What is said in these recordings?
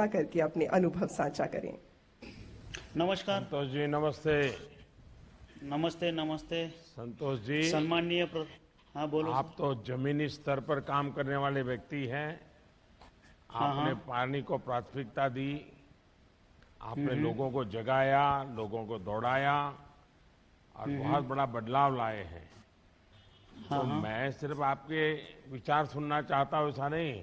करके अपने अनुभव साझा करें। नमस्कार संतोष जी, नमस्ते। नमस्ते नमस्ते संतोष जी, सम्माननीय हाँ बोलो आप तो जमीनी स्तर पर काम करने वाले व्यक्ति हैं। हाँ आपने हाँ पानी को प्राथमिकता दी, आपने लोगों को जगाया, लोगों को दौड़ाया और बहुत बड़ा बदलाव लाए हैं। हाँ तो हाँ मैं सिर्फ आपके विचार सुनना चाहता हूं, ऐसा नहीं,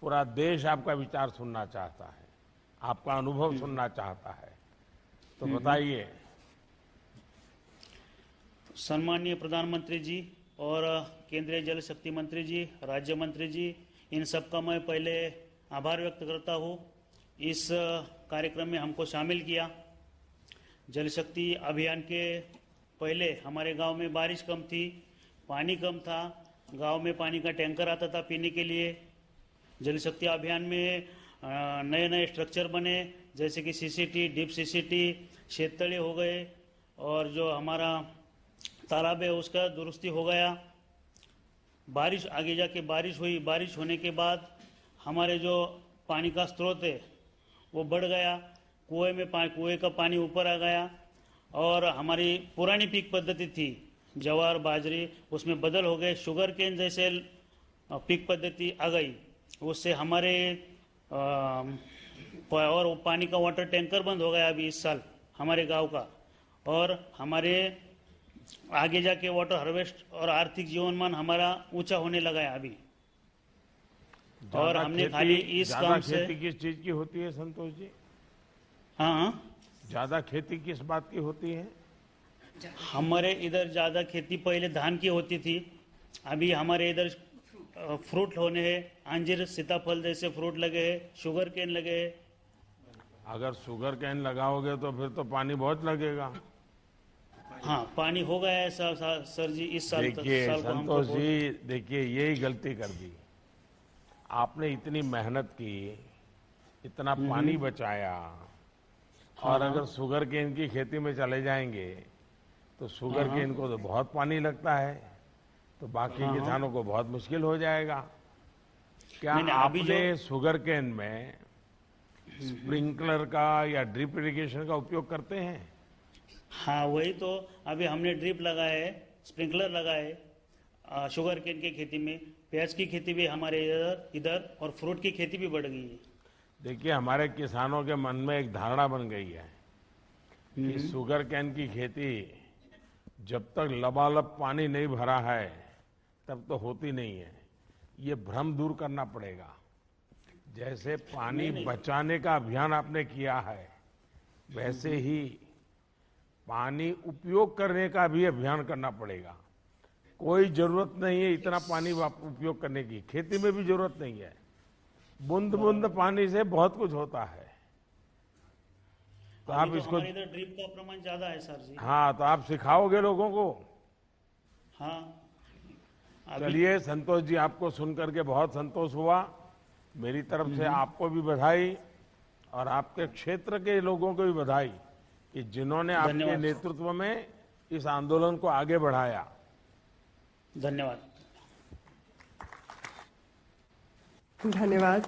पूरा देश आपका विचार सुनना चाहता है, आपका अनुभव सुनना चाहता है। तो बताइए। सम्माननीय प्रधानमंत्री जी और केंद्रीय जल शक्ति मंत्री जी, राज्य मंत्री जी, इन सबका मैं पहले आभार व्यक्त करता हूँ। इस कार्यक्रम में हमको शामिल किया। जल शक्ति अभियान के पहले हमारे गांव में बारिश कम थी, पानी कम था, गांव में पानी का टैंकर आता था पीने के लिए। जल शक्ति अभियान में नए नए स्ट्रक्चर बने, जैसे कि सीसीटी, डीप सीसीटी, शेततळे हो गए, और जो हमारा तालाब है उसका दुरुस्ती हो गया। बारिश आगे जाके बारिश हुई, बारिश होने के बाद हमारे जो पानी का स्रोत है वो बढ़ गया, कुएं का पानी ऊपर आ गया। और हमारी पुरानी पीक पद्धति थी ज्वार बाजरी, उसमें बदल हो गए, शुगर केन जैसे पीक पद्धति आ गई। उससे हमारे और पानी का वाटर टैंकर बंद हो गया अभी इस साल हमारे गांव का। और हमारे आगे जाके वाटर हार्वेस्ट और आर्थिक जीवनमान हमारा ऊंचा होने लगा है अभी। और हमने खाली इस काम से खेती किस चीज की होती है संतोष जी? हाँ, ज्यादा खेती किस बात की होती है? हमारे इधर ज्यादा खेती पहले धान की होती थी, अभी हमारे इधर फ्रूट होने हैं, अंजीर सीताफल जैसे फ्रूट लगे हैं, शुगर केन लगे हैं। अगर शुगर केन लगाओगे तो फिर तो पानी बहुत लगेगा। हाँ, पानी हो गया है सर जी इस साल। देखिए साल को संतोष जी, देखिए यही गलती कर दी आपने। इतनी मेहनत की, इतना पानी बचाया, और अगर शुगर केन की खेती में चले जाएंगे तो शुगर केन को तो बहुत पानी लगता है, तो बाकी किसानों को बहुत मुश्किल हो जाएगा। क्या आपने शुगर केन में स्प्रिंकलर का या ड्रिप इरिगेशन का उपयोग करते हैं? हाँ, वही तो अभी हमने ड्रिप लगाए, स्प्रिंकलर लगाए शुगर केन की खेती में। प्याज की खेती भी हमारे इधर और फ्रूट की खेती भी बढ़ गई है। देखिए, हमारे किसानों के मन में एक धारणा बन गई है कि शुगर केन की खेती जब तक लबालब पानी नहीं भरा है तब तो होती नहीं है। ये भ्रम दूर करना पड़ेगा। जैसे पानी बचाने का अभियान आपने किया है, वैसे ही पानी उपयोग करने का भी अभियान करना पड़ेगा। कोई जरूरत नहीं है इतना पानी उपयोग करने की, खेती में भी जरूरत नहीं है। बूंद बूंद पानी से बहुत कुछ होता है। तो आप इसको, इधर ड्रिप का प्रमाण ज्यादा है सर जी। हाँ, तो आप सिखाओगे लोगों को? हाँ, चलिए संतोष जी, आपको सुनकर के बहुत संतोष हुआ। मेरी तरफ से आपको भी बधाई और आपके क्षेत्र के लोगों को भी बधाई कि जिन्होंने आपके नेतृत्व में इस आंदोलन को आगे बढ़ाया। धन्यवाद। धन्यवाद।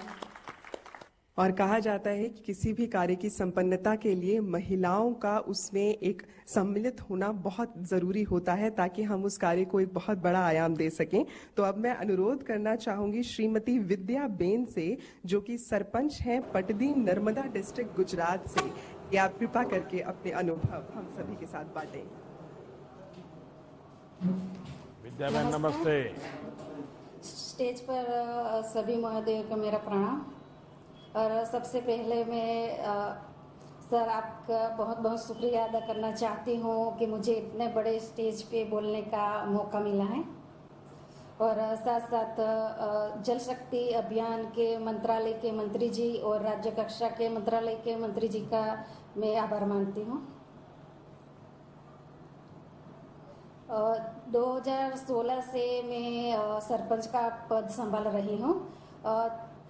और कहा जाता है कि किसी भी कार्य की संपन्नता के लिए महिलाओं का उसमें एक सम्मिलित होना बहुत जरूरी होता है, ताकि हम उस कार्य को एक बहुत बड़ा आयाम दे सकें। तो अब मैं अनुरोध करना चाहूंगी श्रीमती विद्या बेन से, जो कि सरपंच हैं पटदी नर्मदा डिस्ट्रिक्ट गुजरात से, कि आप कृपा करके अपने अनुभव हम सभी के साथ बांटें। विद्या बेन, नमस्ते। स्टेज पर सभी महोदयों को मेरा प्रणाम। और सबसे पहले मैं सर आपका बहुत बहुत शुक्रिया अदा करना चाहती हूँ कि मुझे इतने बड़े स्टेज पे बोलने का मौका मिला है। और साथ साथ जल शक्ति अभियान के मंत्रालय के मंत्री जी और राज्य कक्षा के मंत्रालय के मंत्री जी का मैं आभार मानती हूँ। 2016 से मैं सरपंच का पद संभाल रही हूँ।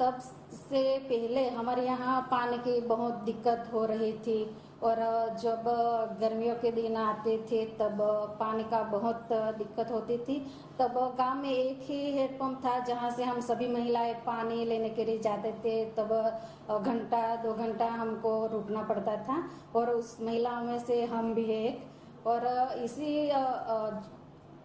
तब से पहले हमारे यहाँ पानी की बहुत दिक्कत हो रही थी और जब गर्मियों के दिन आते थे तब पानी का बहुत दिक्कत होती थी। तब गांव में एक ही हैंडपंप था जहां से हम सभी महिलाएं पानी लेने के लिए जाते थे। तब घंटा 2 घंटा हमको रुकना पड़ता था और उस महिलाओं में से हम भी एक। और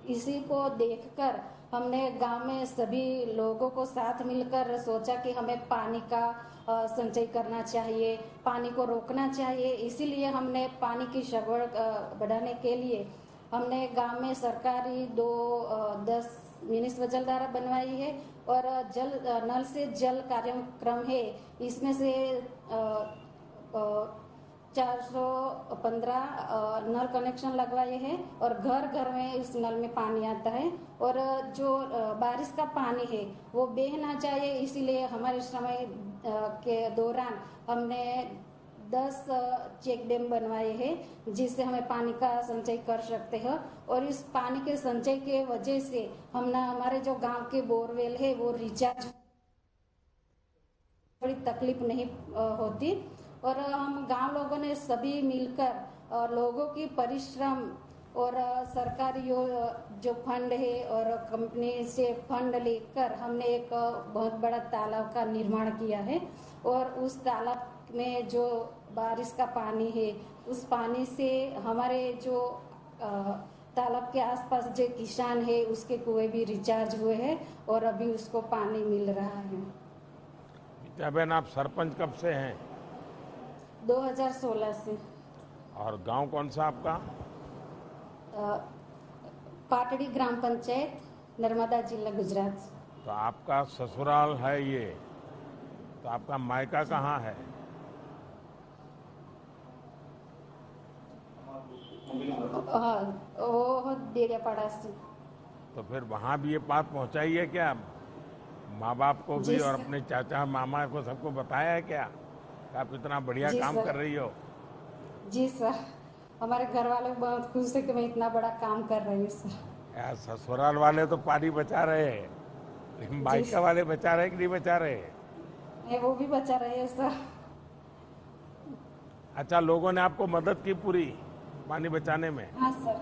इसी को देखकर हमने गांव में सभी लोगों को साथ मिलकर सोचा कि हमें पानी का संचय करना चाहिए, पानी को रोकना चाहिए। इसीलिए हमने पानी की सगवड़ बढ़ाने के लिए हमने गांव में सरकारी 10 मिनी स्वजलधारा बनवाई है और नल से जल कार्यक्रम है। इसमें से 415 नल कनेक्शन लगवाए हैं और घर घर में इस नल में पानी आता है। और जो बारिश का पानी है वो बह ना जाए, इसीलिए हमारे समय के दौरान हमने 10 चेक डैम बनवाए हैं जिससे हमें पानी का संचय कर सकते हैं। और इस पानी के संचय के वजह से हमारे जो गांव के बोरवेल है वो रिचार्ज, बड़ी तकलीफ नहीं होती। और हम गांव लोगों ने सभी मिलकर लोगों की परिश्रम और सरकारी जो फंड है और कंपनी से फंड लेकर हमने एक बहुत बड़ा तालाब का निर्माण किया है। और उस तालाब में जो बारिश का पानी है उस पानी से हमारे जो तालाब के आसपास जो किसान है उसके कुएं भी रिचार्ज हुए हैं और अभी उसको पानी मिल रहा है। बहन, आप सरपंच कब से हैं? 2016 से। और गांव कौन सा आपका? पाटड़ी ग्राम पंचायत, नर्मदा जिला, गुजरात। तो आपका ससुराल है ये, तो आपका मायका कहाँ है? वो डेरियापाड़ा से। तो फिर वहाँ भी ये बात पहुँचाई है क्या? माँ बाप को भी और अपने चाचा मामा को सबको बताया है क्या आप इतना बढ़िया काम कर रही हो? जी सर, हमारे घर वाले बहुत खुश है कि मैं इतना बड़ा काम कर रही हूँ सर। यार, ससुराल वाले तो पानी बचा रहे हैं, लेकिन मायका वाले बचा रहे कि नहीं बचा रहे? नहीं, वो भी बचा रहे हैं सर। अच्छा, लोगों ने आपको मदद की पूरी पानी बचाने में? हाँ सर,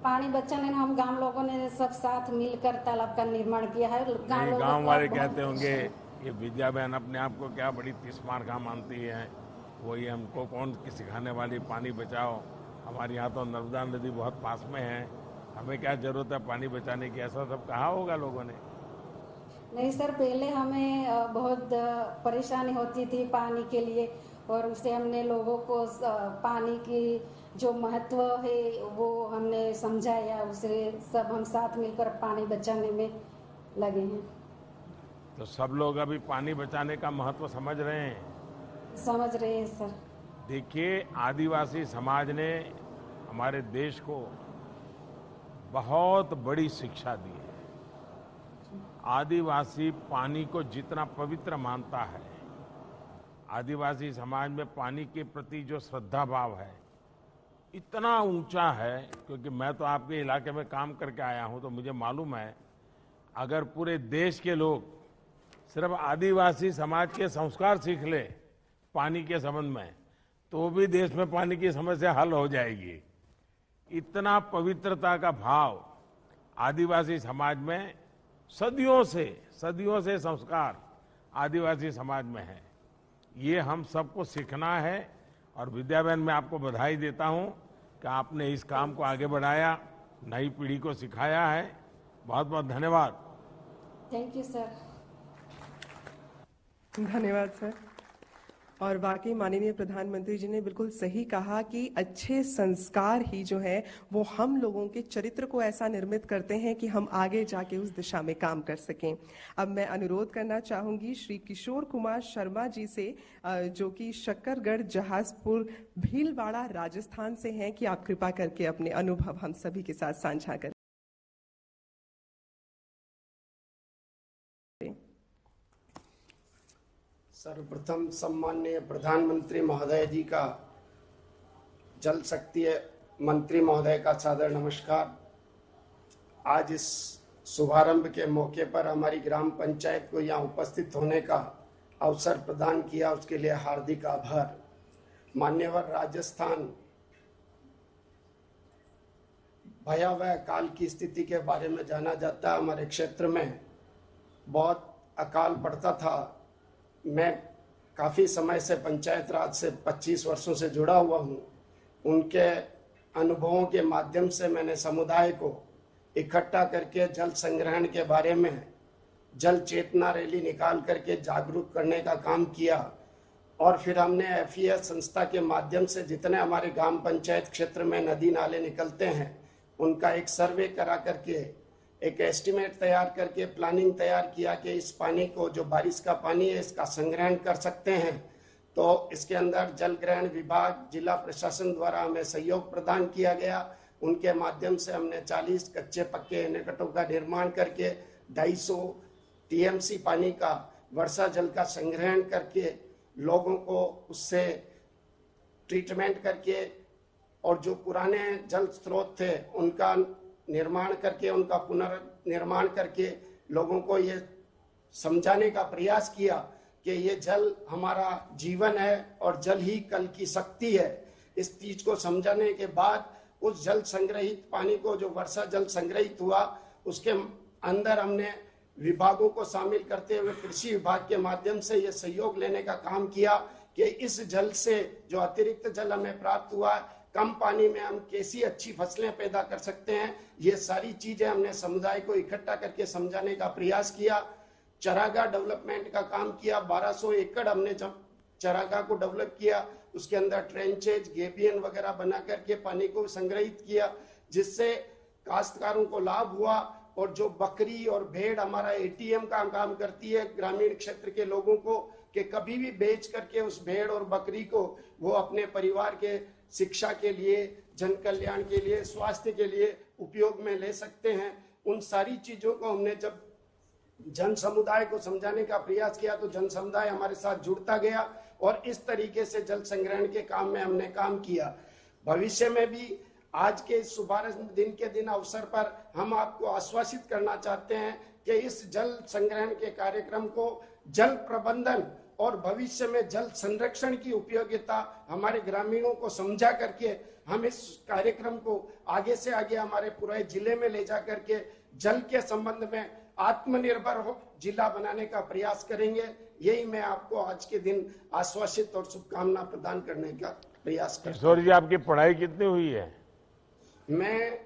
पानी बचाने में हम गांव लोगों ने सब साथ मिलकर तालाब का निर्माण किया है। गांव वाले कहते होंगे ये विद्या बहन अपने आप को क्या बड़ी तीसमार का मानती है, वो ये हमको कौन की सिखाने वाली पानी बचाओ, हमारे यहाँ तो नर्मदा नदी बहुत पास में है, हमें क्या जरूरत है पानी बचाने की, ऐसा सब कहा होगा लोगों ने? नहीं सर, पहले हमें बहुत परेशानी होती थी पानी के लिए और उससे हमने लोगों को पानी की जो महत्व है वो हमने समझाया, उसे सब हम साथ मिलकर पानी बचाने में लगे हैं। तो सब लोग अभी पानी बचाने का महत्व समझ रहे हैं? समझ रहे हैं सर। देखिए, आदिवासी समाज ने हमारे देश को बहुत बड़ी शिक्षा दी है। आदिवासी पानी को जितना पवित्र मानता है, आदिवासी समाज में पानी के प्रति जो श्रद्धा भाव है इतना ऊंचा है, क्योंकि मैं तो आपके इलाके में काम करके आया हूं तो मुझे मालूम है, अगर पूरे देश के लोग सिर्फ आदिवासी समाज के संस्कार सीख ले पानी के संबंध में, तो भी देश में पानी की समस्या हल हो जाएगी। इतना पवित्रता का भाव आदिवासी समाज में सदियों से संस्कार आदिवासी समाज में है। ये हम सबको सीखना है। और विद्या बहन, मैं आपको बधाई देता हूं कि आपने इस काम को आगे बढ़ाया, नई पीढ़ी को सिखाया है। बहुत बहुत धन्यवाद। Thank you sir. धन्यवाद सर। और वाकई माननीय प्रधानमंत्री जी ने बिल्कुल सही कहा कि अच्छे संस्कार ही जो है वो हम लोगों के चरित्र को ऐसा निर्मित करते हैं कि हम आगे जाके उस दिशा में काम कर सकें। अब मैं अनुरोध करना चाहूंगी श्री किशोर कुमार शर्मा जी से, जो कि शक्करगढ़ जहाजपुर भीलवाड़ा राजस्थान से हैं, कि आप कृपा करके अपने अनुभव हम सभी के साथ साझा करें। सर्वप्रथम सम्माननीय प्रधानमंत्री महोदय जी का, जल शक्ति मंत्री महोदय का सादर नमस्कार। आज इस शुभारंभ के मौके पर हमारी ग्राम पंचायत को यहाँ उपस्थित होने का अवसर प्रदान किया, उसके लिए हार्दिक आभार। मान्यवर, राजस्थान भयावह काल की स्थिति के बारे में जाना जाता है। हमारे क्षेत्र में बहुत अकाल पड़ता था। मैं काफ़ी समय से पंचायत राज से 25 वर्षों से जुड़ा हुआ हूँ। उनके अनुभवों के माध्यम से मैंने समुदाय को इकट्ठा करके जल संग्रहण के बारे में जल चेतना रैली निकाल करके जागरूक करने का काम किया। और फिर हमने FES संस्था के माध्यम से जितने हमारे ग्राम पंचायत क्षेत्र में नदी नाले निकलते हैं उनका एक सर्वे करा करके एक एस्टिमेट तैयार करके प्लानिंग तैयार किया कि इस पानी को, जो बारिश का पानी है, इसका संग्रहण कर सकते हैं। तो इसके अंदर जल ग्रहण विभाग, जिला प्रशासन द्वारा हमें सहयोग प्रदान किया गया। उनके माध्यम से हमने 40 कच्चे पक्के एनीकटों का निर्माण करके 250 TMC पानी का वर्षा जल का संग्रहण करके लोगों को उससे ट्रीटमेंट करके और जो पुराने जल स्रोत थे उनका निर्माण करके, उनका पुनर्निर्माण करके लोगों को ये समझाने का प्रयास किया कि ये जल हमारा जीवन है और जल ही कल की शक्ति है। इस चीज को समझाने के बाद उस जल संग्रहित पानी को, जो वर्षा जल संग्रहित हुआ, उसके अंदर हमने विभागों को शामिल करते हुए कृषि विभाग के माध्यम से ये सहयोग लेने का काम किया कि इस जल से जो अतिरिक्त जल हमें प्राप्त हुआ, कम पानी में हम कैसी अच्छी फसलें पैदा कर सकते हैं। ये सारी चीजें हमने समुदाय को इकट्ठा करके समझाने का प्रयास किया। चरागाह डेवलपमेंट का काम किया। 1200 एकड़ हमने जब चरागाह को डेवलप किया, उसके अंदर ट्रेंचेज, गेबियन वगैरह बना करके पानी को संग्रहित किया, जिससे काश्तकारों को लाभ हुआ। और जो बकरी और भेड़ हमारा ATM का काम करती है ग्रामीण क्षेत्र के लोगों को, कि कभी भी बेच करके उस भेड़ और बकरी को वो अपने परिवार के शिक्षा के लिए, जन कल्याण के लिए, स्वास्थ्य के लिए उपयोग में ले सकते हैं। उन सारी चीजों को हमने जब जन समुदाय को समझाने का प्रयास किया तो जन समुदाय हमारे साथ जुड़ता गया और इस तरीके से जल संग्रहण के काम में हमने काम किया। भविष्य में भी आज के शुभारंभ दिन के दिन अवसर पर हम आपको आश्वासित करना चाहते हैं कि इस जल संग्रहण के कार्यक्रम को जल प्रबंधन और भविष्य में जल संरक्षण की उपयोगिता हमारे ग्रामीणों को समझा करके हम इस कार्यक्रम को आगे से आगे हमारे पूरे जिले में ले जा करके जल के संबंध में आत्मनिर्भर हो जिला बनाने का प्रयास करेंगे। यही मैं आपको आज के दिन आश्वासित और शुभकामना प्रदान करने का प्रयास करता हूं। किशोर जी, आपकी पढ़ाई कितनी हुई है? मैं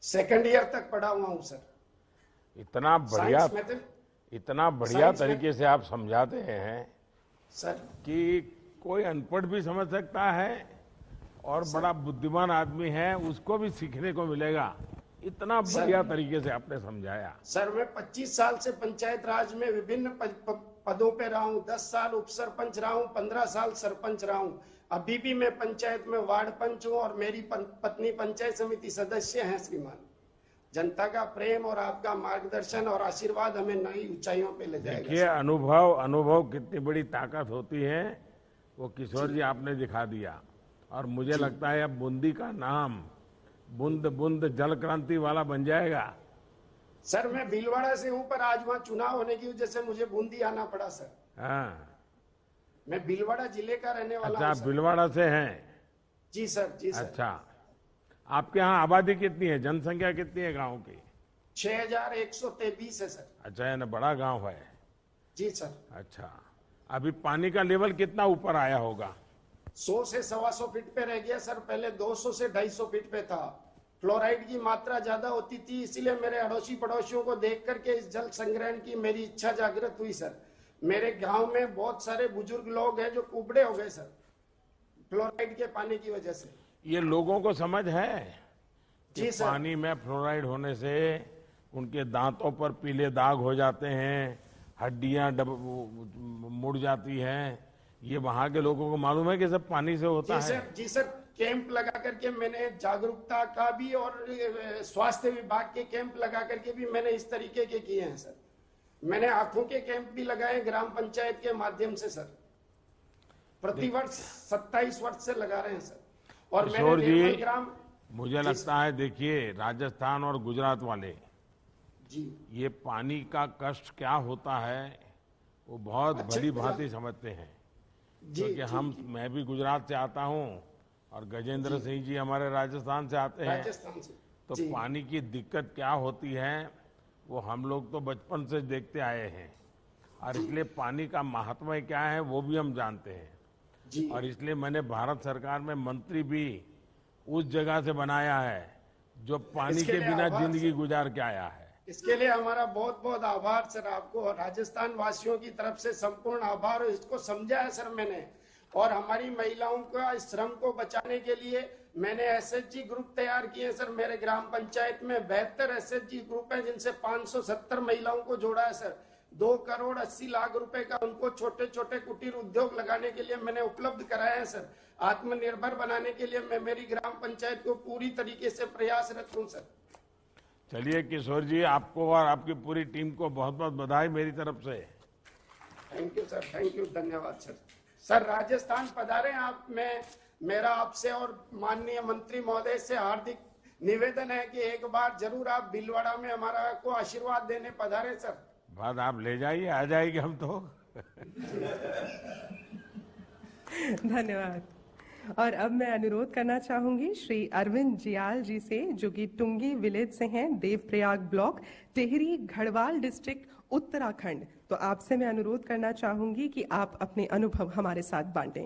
2nd ईयर तक पढ़ा हुआ हूं सर। इतना बढ़िया तरीके से आप समझाते हैं सर कि कोई अनपढ़ भी समझ सकता है और बड़ा बुद्धिमान आदमी है उसको भी सीखने को मिलेगा। इतना बढ़िया तरीके से आपने समझाया। सर, मैं 25 साल से पंचायत राज में विभिन्न पदों पे रहा हूँ। 10 साल उप सरपंच रहा हूँ, 15 साल सरपंच रहा हूँ। अभी भी मैं पंचायत में वार्ड पंच हूँ और मेरी पत्नी पंचायत समिति सदस्य हैं। श्रीमान, जनता का प्रेम और आपका मार्गदर्शन और आशीर्वाद हमें नई ऊंचाइयों पे ले जाएगा। देखिए, अनुभव कितनी बड़ी ताकत होती है वो किशोर जी आपने दिखा दिया। और मुझे लगता है अब बूंदी का नाम बूंद बूंद जल क्रांति वाला बन जाएगा। सर, मैं भीलवाड़ा से हूँ पर आज वहाँ चुनाव होने की वजह से मुझे बूंदी आना पड़ा सर। हाँ, मैं भीलवाड़ा जिले का रहने वाला हूँ। अच्छा, भीलवाड़ा से हैं? जी सर, जी सर। अच्छा, आपके यहाँ आबादी कितनी है, जनसंख्या कितनी है गांव की? 6123 है सर। अच्छा, यानी बड़ा गांव है। जी सर। अच्छा, अभी पानी का लेवल कितना ऊपर आया होगा? 100 से 125 फीट पे रह गया सर। पहले 200 से 250 फीट पे था। फ्लोराइड की मात्रा ज्यादा होती थी, इसीलिए मेरे अड़ोसी पड़ोसियों को देख करके इस जल संग्रहण की मेरी इच्छा जागृत हुई सर। मेरे गांव में बहुत सारे बुजुर्ग लोग हैं जो कुबड़े हो गए सर फ्लोराइड के पानी की वजह से। ये लोगों को समझ है कि जी सर। पानी में फ्लोराइड होने से उनके दांतों पर पीले दाग हो जाते हैं, हड्डियां मुड़ जाती हैं। ये वहां के लोगों को मालूम है कि सब पानी से होता है। जी सर, कैंप लगा करके मैंने जागरूकता का भी और स्वास्थ्य विभाग के कैंप लगा करके भी मैंने इस तरीके के किए हैं सर। मैंने आंखों के कैंप भी लगाए ग्राम पंचायत के माध्यम से सर। प्रतिवर्ष 27 वर्ष से लगा रहे हैं सर। और किशोर जी, ग्राम, मुझे लगता है, देखिए, राजस्थान और गुजरात वाले जी, ये पानी का कष्ट क्या होता है वो बहुत भली भांति समझते हैं, क्योंकि मैं भी गुजरात से आता हूँ और गजेंद्र सिंह जी हमारे राजस्थान से आते हैं, राजस्थान से। तो पानी की दिक्कत क्या होती है वो हम लोग तो बचपन से देखते आए हैं, और इसलिए पानी का महात्म्य क्या है वो भी हम जानते हैं। और इसलिए मैंने भारत सरकार में मंत्री भी उस जगह से बनाया है जो पानी के बिना जिंदगी गुजार के आया है। इसके लिए हमारा बहुत बहुत आभार सर, आपको राजस्थान वासियों की तरफ से संपूर्ण आभार। इसको समझा है सर मैंने, और हमारी महिलाओं का श्रम को बचाने के लिए मैंने एसएचजी ग्रुप तैयार किए हैं सर। मेरे ग्राम पंचायत में 72 एसएचजी ग्रुप हैं, जिनसे 570 महिलाओं को जोड़ा है सर। 2 करोड़ 80 लाख रुपए का उनको छोटे छोटे कुटीर उद्योग लगाने के लिए मैंने उपलब्ध कराया है सर। आत्मनिर्भर बनाने के लिए मैं मेरी ग्राम पंचायत को पूरी तरीके से प्रयासरत हूँ सर। चलिए किशोर जी, आपको और आपकी पूरी टीम को बहुत बहुत बधाई मेरी तरफ से। Thank you sir, thank you, धन्यवाद सर। सर राजस्थान पधारे आप, मेरा आपसे और माननीय मंत्री महोदय से हार्दिक निवेदन है कि एक बार जरूर आप भीलवाड़ा में हमारा को आशीर्वाद देने पधारे सर। बात आप ले जाइए, आ जाएंगे हम तो। धन्यवाद। और अब मैं अनुरोध करना चाहूंगी श्री अरविंद जियाल जी से, जो कि टुंगी विलेज से हैं, देवप्रयाग ब्लॉक, टिहरी गढ़वाल डिस्ट्रिक्ट, उत्तराखंड। तो आपसे मैं अनुरोध करना चाहूंगी कि आप अपने अनुभव हमारे साथ बांटें।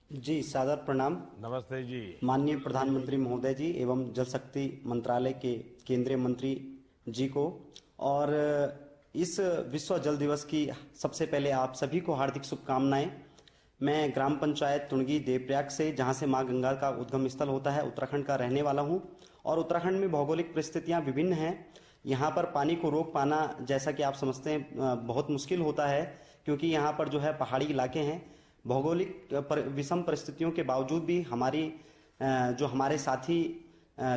जी सादर प्रणाम। नमस्ते जी। माननीय प्रधानमंत्री महोदय जी एवं जल शक्ति मंत्रालय के केंद्रीय मंत्री जी को, और इस विश्व जल दिवस की सबसे पहले आप सभी को हार्दिक शुभकामनाएं। मैं ग्राम पंचायत टुंगी देवप्रयाग से, जहां से मां गंगा का उद्गम स्थल होता है, उत्तराखंड का रहने वाला हूं। और उत्तराखंड में भौगोलिक परिस्थितियां विभिन्न हैं। यहाँ पर पानी को रोक पाना, जैसा कि आप समझते हैं, बहुत मुश्किल होता है, क्योंकि यहाँ पर जो है पहाड़ी इलाके हैं। भौगोलिक विषम परिस्थितियों के बावजूद भी जो हमारे साथी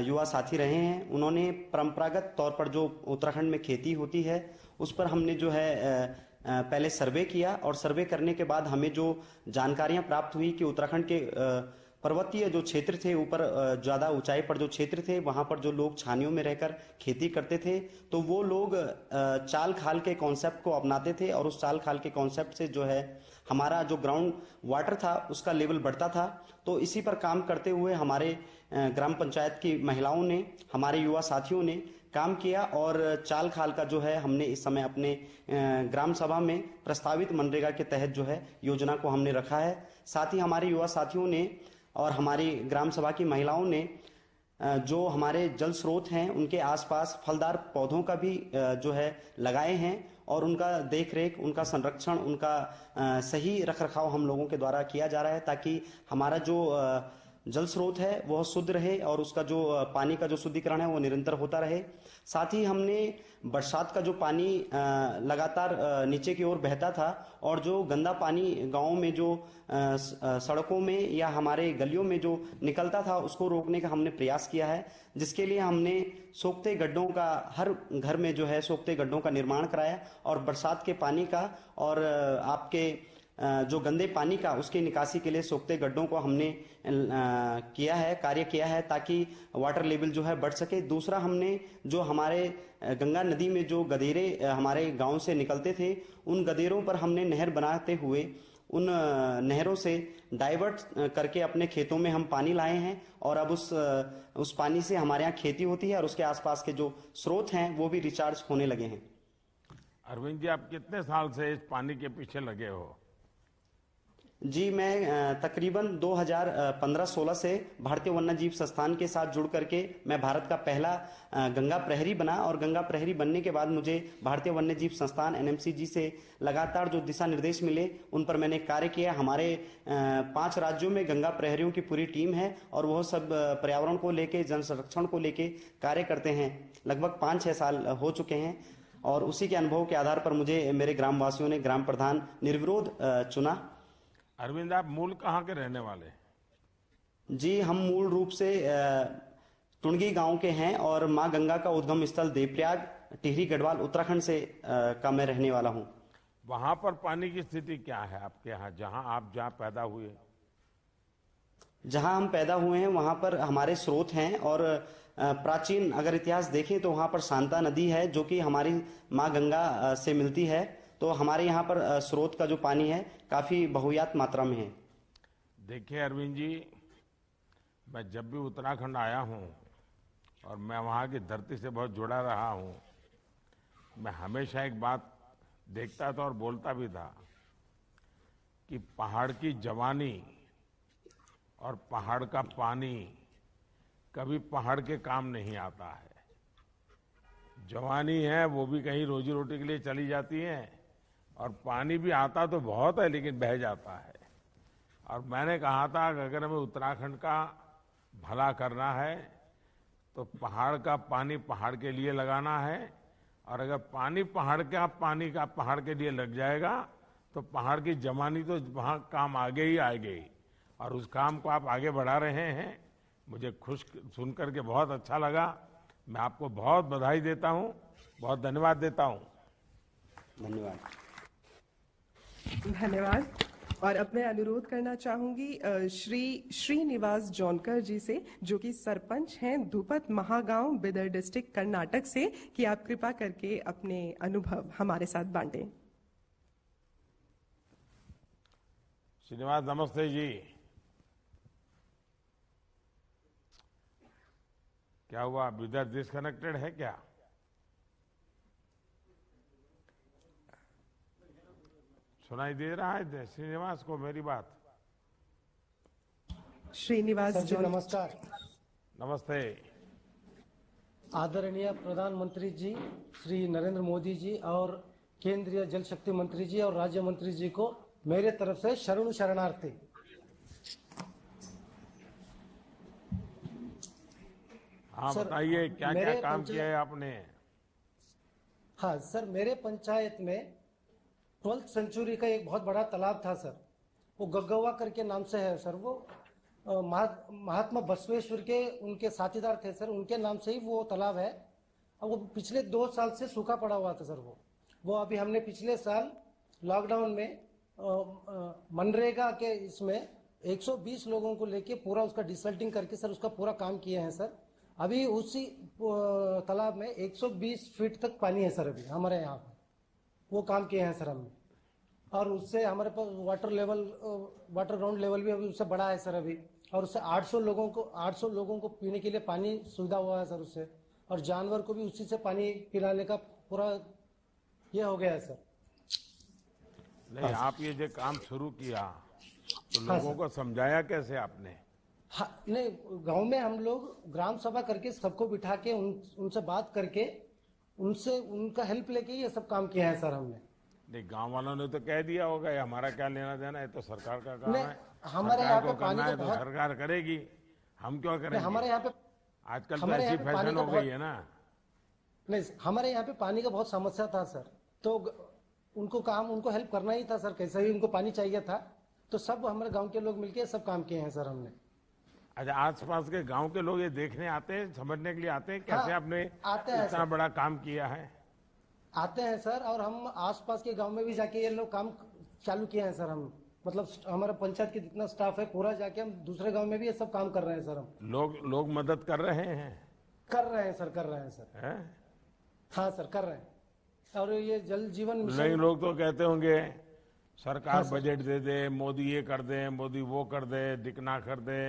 युवा साथी रहे हैं, उन्होंने परंपरागत तौर पर जो उत्तराखंड में खेती होती है उस पर हमने जो है पहले सर्वे किया, और सर्वे करने के बाद हमें जो जानकारियां प्राप्त हुई कि उत्तराखंड के पर्वतीय जो क्षेत्र थे, ऊपर ज्यादा ऊंचाई पर जो क्षेत्र थे, वहां पर जो लोग छानियों में रहकर खेती करते थे, तो वो लोग चाल खाल के कॉन्सेप्ट को अपनाते थे, और उस चाल खाल के कॉन्सेप्ट से जो है हमारा जो ग्राउंड वाटर था उसका लेवल बढ़ता था। तो इसी पर काम करते हुए हमारे ग्राम पंचायत की महिलाओं ने, हमारे युवा साथियों ने काम किया, और चाल खाल का जो है हमने इस समय अपने ग्राम सभा में प्रस्तावित मनरेगा के तहत जो है योजना को हमने रखा है। साथ ही हमारे युवा साथियों ने और हमारी ग्राम सभा की महिलाओं ने जो हमारे जल स्रोत हैं उनके आसपास फलदार पौधों का भी जो है लगाए हैं, और उनका देख रेख, उनका संरक्षण, उनका सही रखरखाव हम लोगों के द्वारा किया जा रहा है, ताकि हमारा जो जल स्रोत है वह शुद्ध रहे और उसका जो पानी का जो शुद्धिकरण है वो निरंतर होता रहे। साथ ही हमने बरसात का जो पानी लगातार नीचे की ओर बहता था, और जो गंदा पानी गांवों में जो सड़कों में या हमारे गलियों में जो निकलता था उसको रोकने का हमने प्रयास किया है, जिसके लिए हमने सोखते गड्ढों का, हर घर में जो है सोखते गड्ढों का निर्माण कराया, और बरसात के पानी का और आपके जो गंदे पानी का उसकी निकासी के लिए सोखते गड्ढों को हमने कार्य किया है, ताकि वाटर लेवल जो है बढ़ सके। दूसरा, हमने जो हमारे गंगा नदी में जो गदेरे हमारे गांव से निकलते थे, उन गदेरों पर हमने नहर बनाते हुए उन नहरों से डाइवर्ट करके अपने खेतों में हम पानी लाए हैं, और अब उस पानी से हमारे यहाँ खेती होती है, और उसके आसपास के जो स्रोत हैं वो भी रिचार्ज होने लगे हैं। अरविंद जी, आप कितने साल से इस पानी के पीछे लगे हो? जी, मैं तकरीबन 2015-16 से भारतीय वन्यजीव संस्थान के साथ जुड़ करके मैं भारत का पहला गंगा प्रहरी बना, और गंगा प्रहरी बनने के बाद मुझे भारतीय वन्यजीव संस्थान NMCG से लगातार जो दिशा निर्देश मिले उन पर मैंने कार्य किया। हमारे 5 राज्यों में गंगा प्रहरियों की पूरी टीम है, और वह सब पर्यावरण को लेके, जन संरक्षण को लेके कार्य करते हैं। लगभग 5-6 साल हो चुके हैं, और उसी के अनुभव के आधार पर मुझे मेरे ग्रामवासियों ने ग्राम प्रधान निर्विरोध चुना। अरविंद, आप मूल कहाँ के रहने वाले? जी, हम मूल रूप से टुंगी गांव के हैं, और मां गंगा का उद्गम स्थल देवप्रयाग, टिहरी गढ़वाल, उत्तराखंड से का मैं रहने वाला हूं। वहां पर पानी की स्थिति क्या है आपके यहाँ, जहां पैदा हुए? जहां हम पैदा हुए हैं वहां पर हमारे स्रोत हैं और प्राचीन अगर इतिहास देखें तो वहां पर शांता नदी है जो कि हमारी माँ गंगा से मिलती है। तो हमारे यहाँ पर स्रोत का जो पानी है काफी बहुयात मात्रा में है। देखिए अरविंद जी, मैं जब भी उत्तराखंड आया हूँ और मैं वहाँ की धरती से बहुत जुड़ा रहा हूँ, मैं हमेशा एक बात देखता था और बोलता भी था कि पहाड़ की जवानी और पहाड़ का पानी कभी पहाड़ के काम नहीं आता है। जवानी है वो भी कहीं रोजी रोटी के लिए चली जाती है और पानी भी आता तो बहुत है लेकिन बह जाता है। और मैंने कहा था कि अगर हमें उत्तराखंड का भला करना है तो पहाड़ का पानी पहाड़ के लिए लगाना है, और अगर पानी का पहाड़ के लिए लग जाएगा तो पहाड़ की जवानी तो वहाँ काम आगे ही आएगी। और उस काम को आप आगे बढ़ा रहे हैं, मुझे खुश सुनकर के बहुत अच्छा लगा। मैं आपको बहुत बधाई देता हूँ, बहुत धन्यवाद देता हूँ। धन्यवाद। धन्यवाद। और अब मैं अनुरोध करना चाहूंगी श्री श्रीनिवास जौनकर जी से, जो कि सरपंच हैं धुपत महागांव, बिदर डिस्ट्रिक्ट, कर्नाटक से, कि आप कृपा करके अपने अनुभव हमारे साथ बांटें। श्रीनिवास नमस्ते जी। क्या हुआ, बिदर डिस्कनेक्टेड है क्या? सुनाई दे रहा है श्रीनिवास को मेरी बात? श्रीनिवास सर जी नमस्कार। नमस्ते। आदरणीय प्रधानमंत्री जी श्री नरेंद्र मोदी जी और केंद्रीय जल शक्ति मंत्री जी और राज्य मंत्री जी को मेरे तरफ से शरणु शरणार्थी। हाँ बताइए, क्या क्या काम किया है आपने? हाँ सर, मेरे पंचायत में 12th सेंचुरी का एक बहुत बड़ा तालाब था सर, वो गग्गवा करके नाम से है सर। वो महात्मा बसवेश्वर के उनके साथीदार थे सर, उनके नाम से ही वो तालाब है। अब वो पिछले 2 साल से सूखा पड़ा हुआ था सर। वो अभी हमने पिछले साल लॉकडाउन में मनरेगा के इसमें 120 लोगों को लेके पूरा उसका डिसल्टिंग करके सर उसका पूरा काम किए हैं सर। अभी उसी तालाब में 120 फीट तक पानी है सर। अभी हमारे यहाँ पर वो काम किए हैं सर हमने, और उससे हमारे पास वाटर ग्राउंड लेवल भी अभी उससे बड़ा है सर अभी। और उससे 800 लोगों को पीने के लिए पानी सुविधा हुआ है सर उससे, और जानवर को भी उसी से पानी पिलाने का पूरा ये हो गया है सर। नहीं, आप ये जो काम शुरू किया तो लोगों को समझाया कैसे आपने? हाँ, नहीं, गांव में हम लोग ग्राम सभा करके सबको बिठा के उनसे बात करके उनसे उनका हेल्प लेके ये सब काम किया है सर हमने। नहीं, गांव वालों ने तो कह दिया होगा ये हमारा क्या लेना देना, है तो सरकार का काम है। हमारे यहाँ पे पानी है तो सरकार करेगी, हम क्यों करेंगे? हमारे यहाँ पे आजकल तो ऐसी फैशन हो गई है ना। नहीं, हमारे यहाँ पे पानी का बहुत समस्या था सर, तो उनको हेल्प करना ही था सर। कैसे ही उनको पानी चाहिए था, तो सब हमारे गांव के लोग मिलके सब काम किए हैं सर हमने। अच्छा, आसपास के गांव के लोग ये देखने आते हैं, समझने के लिए आते हैं कैसे आपने इतना बड़ा काम किया है? आते हैं सर, और हम आसपास के गांव में भी जाके ये लोग काम चालू किए हैं सर। हम मतलब हमारा पंचायत के जितना स्टाफ है पूरा जाके हम दूसरे गांव में भी ये सब काम कर रहे हैं सर। हम लोग मदद कर रहे हैं? कर रहे हैं सर। हाँ सर, कर रहे हैं। और ये जल जीवन मिशन, नहीं, लोग तो कहते होंगे सरकार बजट दे दे, मोदी ये कर दे, मोदी वो कर दे, दिखना कर दे,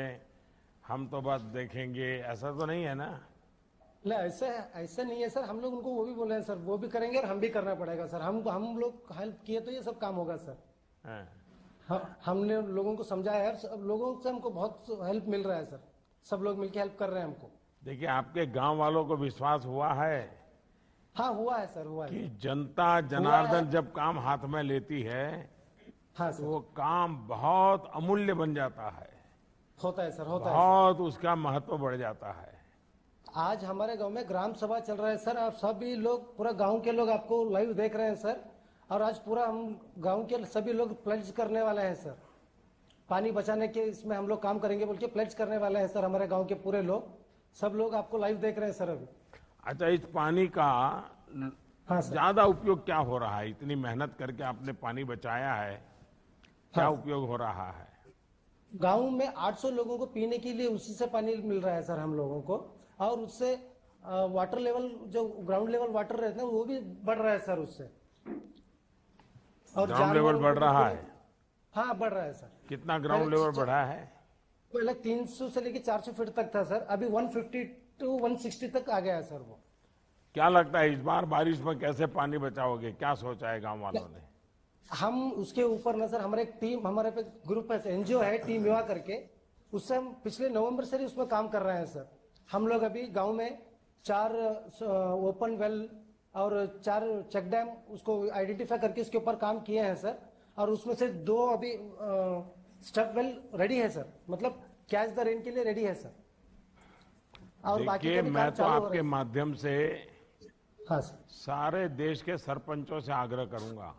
हम तो बस देखेंगे, ऐसा तो नहीं है ना? नहीं, ऐसे नहीं है सर। हम लोग उनको वो भी बोले हैं सर, वो भी करेंगे और हम भी करना पड़ेगा सर। हम लोग हेल्प किए तो ये सब काम होगा सर। हमने लोगों को समझाया है, लोगों से हमको बहुत हेल्प मिल रहा है सर। सब लोग मिलकर हेल्प कर रहे हैं हमको। देखिए, आपके गांव वालों को विश्वास हुआ है? हाँ, हुआ है सर, हुआ है कि जनता जनार्दन जब काम हाथ में लेती है, हाँ सर, तो वो काम बहुत अमूल्य बन जाता है। होता है सर, होता है। बहुत उसका महत्व बढ़ जाता है। आज हमारे गांव में ग्राम सभा चल रहा है सर। आप सभी लोग, पूरा गांव के लोग आपको लाइव देख रहे हैं सर। और आज पूरा हम गांव के सभी लोग प्लेज करने वाले हैं सर। पानी बचाने के इसमें हम लोग काम करेंगे बोल के प्लेज करने वाले हैं सर। हमारे गांव के पूरे लोग, सब लोग आपको लाइव देख रहे हैं सर अभी। अच्छा, इस पानी का ज्यादा उपयोग क्या हो रहा है? इतनी मेहनत करके आपने पानी बचाया है, क्या उपयोग हो रहा है? गांव में 800 लोगों को पीने के लिए उसी से पानी मिल रहा है सर हम लोगों को, और उससे वाटर लेवल जो ग्राउंड लेवल वाटर रहता है वो भी बढ़ रहा है सर उससे। और ग्राउंड लेवल बढ़ रहा है? हाँ बढ़ रहा है सर। कितना ग्राउंड लेवल बढ़ा है? पहले 300 से लेके 400 फीट तक था सर, अभी 150 to 160 तक आ गया है सर वो। क्या लगता है इस बार बारिश में कैसे पानी बचाओगे? क्या सोचा है गांव वालों ने? हम उसके ऊपर ना सर, हमारे एक टीम, हमारे पे ग्रुप है, एनजीओ है टीम युवा करके, उससे हम पिछले नवंबर से ही उसमें काम कर रहे हैं सर। हम लोग अभी गांव में 4 ओपन वेल और 4 चेक डैम उसको आइडेंटिफाई करके उसके ऊपर काम किए हैं सर, और उसमें से 2 अभी स्टफ वेल रेडी है सर, मतलब कैच द रेन के लिए रेडी है सर। और बाकी देखिए, के मैं तो आपके माध्यम से हाँ सर सारे देश के सरपंचों से आग्रह करूंगा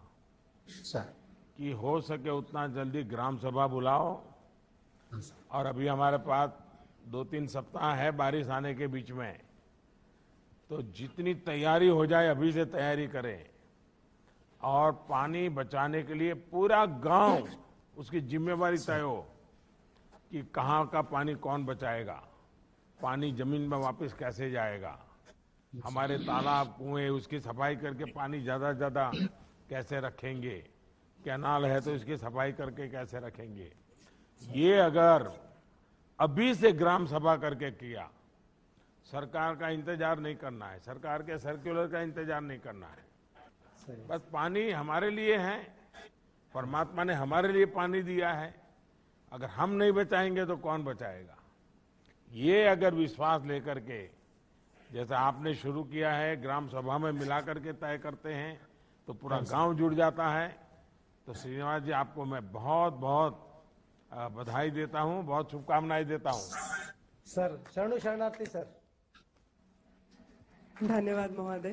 सर कि हो सके उतना जल्दी ग्राम सभा बुलाओ, और अभी हमारे पास 2-3 सप्ताह है बारिश आने के बीच में, तो जितनी तैयारी हो जाए अभी से तैयारी करें, और पानी बचाने के लिए पूरा गांव उसकी जिम्मेवारी तय हो कि कहाँ का पानी कौन बचाएगा, पानी जमीन में वापस कैसे जाएगा, हमारे तालाब कुएं उसकी सफाई करके पानी ज्यादा से ज्यादा कैसे रखेंगे, कैनाल है तो इसकी सफाई करके कैसे रखेंगे। ये अगर अभी से ग्राम सभा करके किया, सरकार का इंतजार नहीं करना है, सरकार के सर्कुलर का इंतजार नहीं करना है, बस पानी हमारे लिए है, परमात्मा ने हमारे लिए पानी दिया है, अगर हम नहीं बचाएंगे तो कौन बचाएगा। ये अगर विश्वास लेकर के जैसा आपने शुरू किया है, ग्राम सभा में मिला करके तय करते हैं तो पूरा गांव जुड़ जाता है। तो श्रीनिवास जी, आपको मैं बहुत बहुत बधाई देता हूं, बहुत शुभकामनाएं देता हूं। सर शरणु शरणार्थी सर। धन्यवाद महोदय।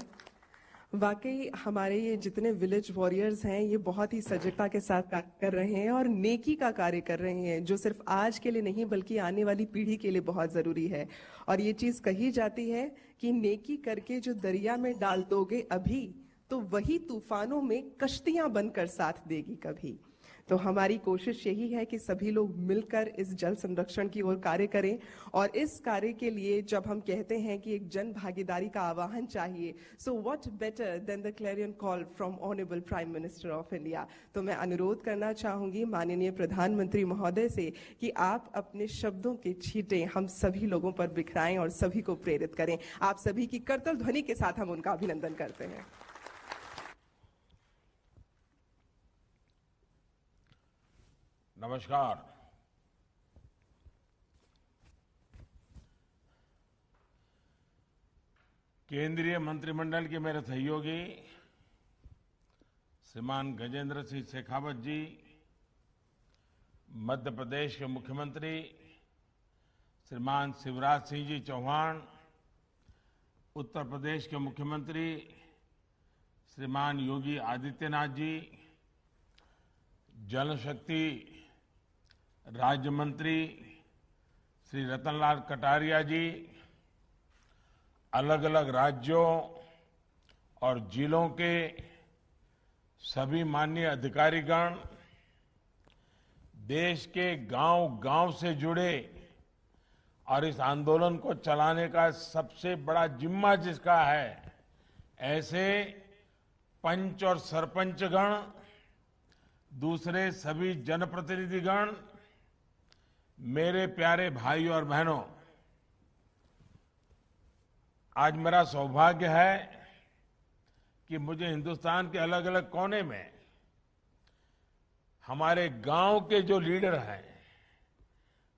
वाकई हमारे ये जितने विलेज वॉरियर्स हैं ये बहुत ही सजगता के साथ कार्य कर रहे हैं और नेकी का कार्य कर रहे हैं, जो सिर्फ आज के लिए नहीं बल्कि आने वाली पीढ़ी के लिए बहुत जरूरी है। और ये चीज कही जाती है कि नेकी करके जो दरिया में डाल दोगे अभी, तो वही तूफानों में कश्तियां बनकर साथ देगी कभी। तो हमारी कोशिश यही है कि सभी लोग मिलकर इस जल संरक्षण की ओर कार्य करें, और इस कार्य के लिए जब हम कहते हैं कि एक जन भागीदारी का आह्वान चाहिए, so what better than the Clarion call from honourable prime minister of India. तो मैं अनुरोध करना चाहूंगी माननीय प्रधानमंत्री महोदय से कि आप अपने शब्दों के छींटे हम सभी लोगों पर बिखराएं और सभी को प्रेरित करें। आप सभी की करतल ध्वनि के साथ हम उनका अभिनंदन करते हैं। नमस्कार। केंद्रीय मंत्रिमंडल के मेरे सहयोगी श्रीमान गजेंद्र सिंह शेखावत जी, मध्य प्रदेश के मुख्यमंत्री श्रीमान शिवराज सिंह जी चौहान, उत्तर प्रदेश के मुख्यमंत्री श्रीमान योगी आदित्यनाथ जी, जल शक्ति राज्य मंत्री श्री रतनलाल कटारिया जी, अलग अलग राज्यों और जिलों के सभी माननीय अधिकारीगण, देश के गांव-गांव से जुड़े और इस आंदोलन को चलाने का सबसे बड़ा जिम्मा जिसका है, ऐसे पंच और सरपंचगण, दूसरे सभी जनप्रतिनिधिगण, मेरे प्यारे भाई और बहनों, आज मेरा सौभाग्य है कि मुझे हिंदुस्तान के अलग अलग कोने में हमारे गांव के जो लीडर हैं,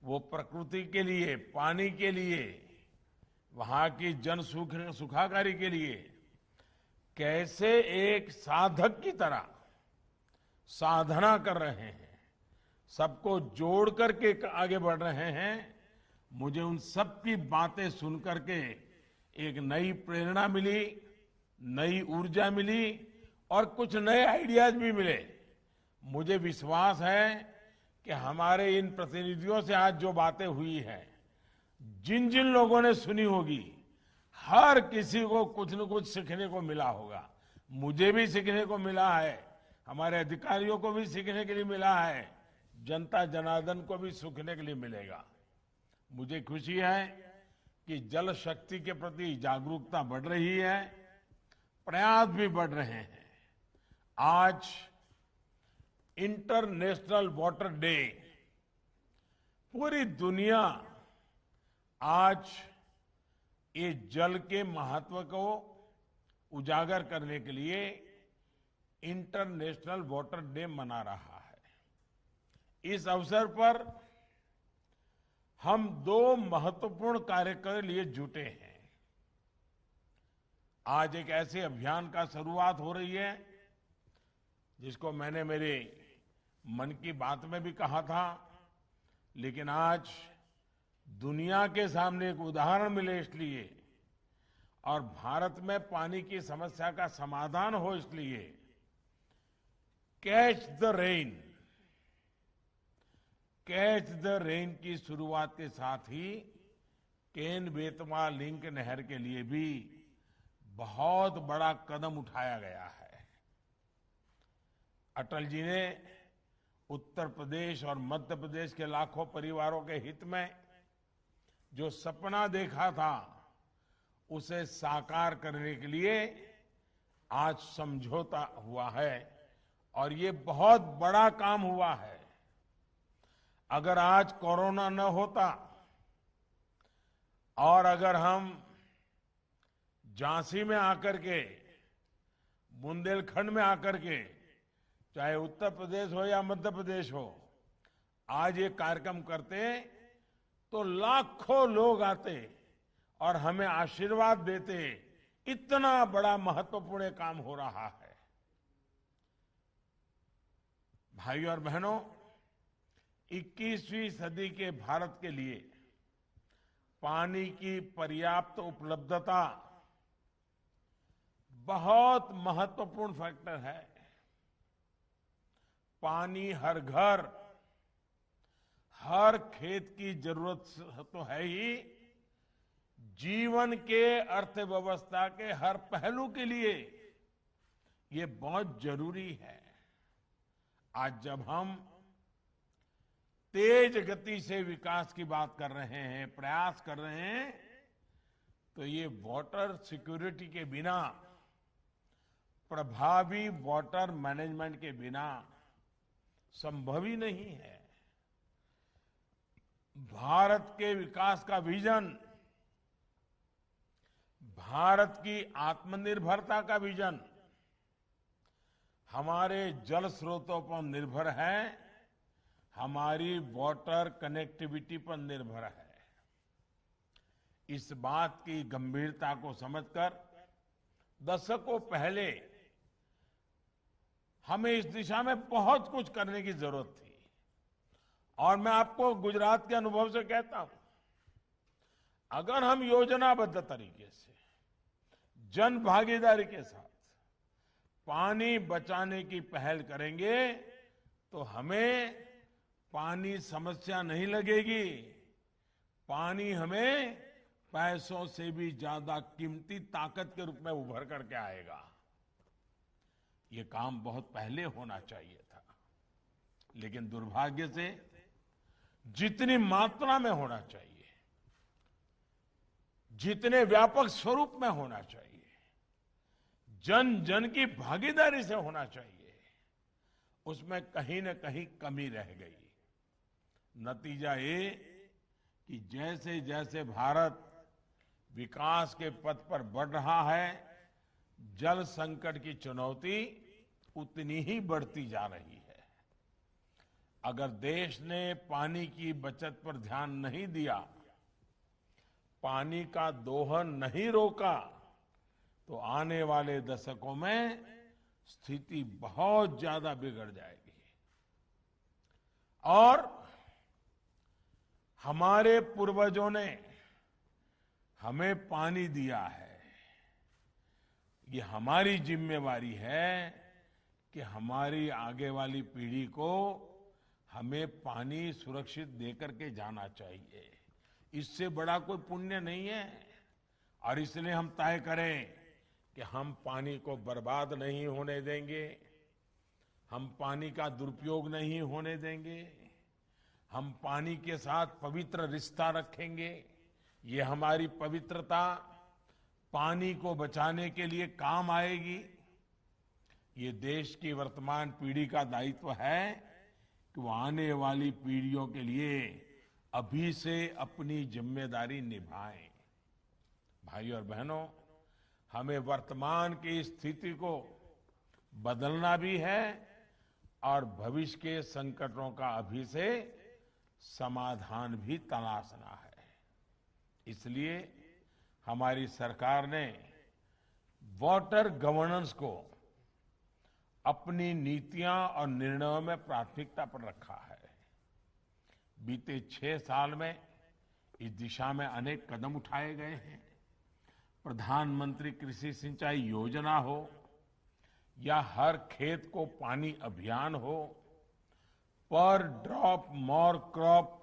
वो प्रकृति के लिए, पानी के लिए, वहां की जन सुखाकारी के लिए कैसे एक साधक की तरह साधना कर रहे हैं, सबको जोड़ करके आगे बढ़ रहे हैं। मुझे उन सब की बातें सुन करके एक नई प्रेरणा मिली, नई ऊर्जा मिली और कुछ नए आइडियाज भी मिले। मुझे विश्वास है कि हमारे इन प्रतिनिधियों से आज जो बातें हुई हैं, जिन जिन लोगों ने सुनी होगी, हर किसी को कुछ न कुछ सीखने को मिला होगा। मुझे भी सीखने को मिला है, हमारे अधिकारियों को भी सीखने के लिए मिला है। जनता जनार्दन को भी सूखने के लिए मिलेगा। मुझे खुशी है कि जल शक्ति के प्रति जागरूकता बढ़ रही है, प्रयास भी बढ़ रहे हैं। आज इंटरनेशनल वाटर डे, पूरी दुनिया आज ये जल के महत्व को उजागर करने के लिए इंटरनेशनल वाटर डे मना रहा है। इस अवसर पर हम दो महत्वपूर्ण कार्य के लिए जुटे हैं। आज एक ऐसे अभियान का शुरुआत हो रही है जिसको मैंने मेरे मन की बात में भी कहा था, लेकिन आज दुनिया के सामने एक उदाहरण मिले इसलिए, और भारत में पानी की समस्या का समाधान हो इसलिए, catch the rain, catch the rain की शुरुआत के साथ ही केन बेतवा लिंक नहर के लिए भी बहुत बड़ा कदम उठाया गया है। अटल जी ने उत्तर प्रदेश और मध्य प्रदेश के लाखों परिवारों के हित में जो सपना देखा था, उसे साकार करने के लिए आज समझौता हुआ है, और ये बहुत बड़ा काम हुआ है। अगर आज कोरोना न होता और अगर हम झांसी में आकर के, बुंदेलखंड में आकर के, चाहे उत्तर प्रदेश हो या मध्य प्रदेश हो, आज ये कार्यक्रम करते तो लाखों लोग आते और हमें आशीर्वाद देते। इतना बड़ा महत्वपूर्ण काम हो रहा है। भाइयों और बहनों, 21वीं सदी के भारत के लिए पानी की पर्याप्त उपलब्धता बहुत महत्वपूर्ण फैक्टर है। पानी हर घर, हर खेत की जरूरत तो है ही, जीवन के अर्थव्यवस्था के हर पहलू के लिए ये बहुत जरूरी है। आज जब हम तेज गति से विकास की बात कर रहे हैं, प्रयास कर रहे हैं, तो ये वाटर सिक्योरिटी के बिना, प्रभावी वाटर मैनेजमेंट के बिना संभव ही नहीं है। भारत के विकास का विजन, भारत की आत्मनिर्भरता का विजन हमारे जल स्रोतों पर निर्भर है, हमारी वाटर कनेक्टिविटी पर निर्भर है। इस बात की गंभीरता को समझकर दशकों पहले हमें इस दिशा में बहुत कुछ करने की जरूरत थी। और मैं आपको गुजरात के अनुभव से कहता हूं, अगर हम योजनाबद्ध तरीके से, जन भागीदारी के साथ पानी बचाने की पहल करेंगे तो हमें पानी समस्या नहीं लगेगी। पानी हमें पैसों से भी ज्यादा कीमती ताकत के रूप में उभर करके आएगा। ये काम बहुत पहले होना चाहिए था, लेकिन दुर्भाग्य से जितनी मात्रा में होना चाहिए, जितने व्यापक स्वरूप में होना चाहिए, जन जन की भागीदारी से होना चाहिए, उसमें कहीं न कहीं कमी रह गई। नतीजा ये कि जैसे जैसे भारत विकास के पथ पर बढ़ रहा है, जल संकट की चुनौती उतनी ही बढ़ती जा रही है। अगर देश ने पानी की बचत पर ध्यान नहीं दिया, पानी का दोहन नहीं रोका, तो आने वाले दशकों में स्थिति बहुत ज्यादा बिगड़ जाएगी। और हमारे पूर्वजों ने हमें पानी दिया है, ये हमारी जिम्मेवारी है कि हमारी आगे वाली पीढ़ी को हमें पानी सुरक्षित देकर के जाना चाहिए। इससे बड़ा कोई पुण्य नहीं है। और इसलिए हम तय करें कि हम पानी को बर्बाद नहीं होने देंगे, हम पानी का दुरुपयोग नहीं होने देंगे। हम पानी के साथ पवित्र रिश्ता रखेंगे। ये हमारी पवित्रता पानी को बचाने के लिए काम आएगी। ये देश की वर्तमान पीढ़ी का दायित्व है कि वो आने वाली पीढ़ियों के लिए अभी से अपनी जिम्मेदारी निभाएं। भाइयों और बहनों, हमें वर्तमान की स्थिति को बदलना भी है और भविष्य के संकटों का अभी से समाधान भी तलाशना है। इसलिए हमारी सरकार ने वाटर गवर्नेंस को अपनी नीतियां और निर्णयों में प्राथमिकता पर रखा है। बीते 6 साल में इस दिशा में अनेक कदम उठाए गए हैं। प्रधानमंत्री कृषि सिंचाई योजना हो या हर खेत को पानी अभियान हो, पर ड्रॉप मोर क्रॉप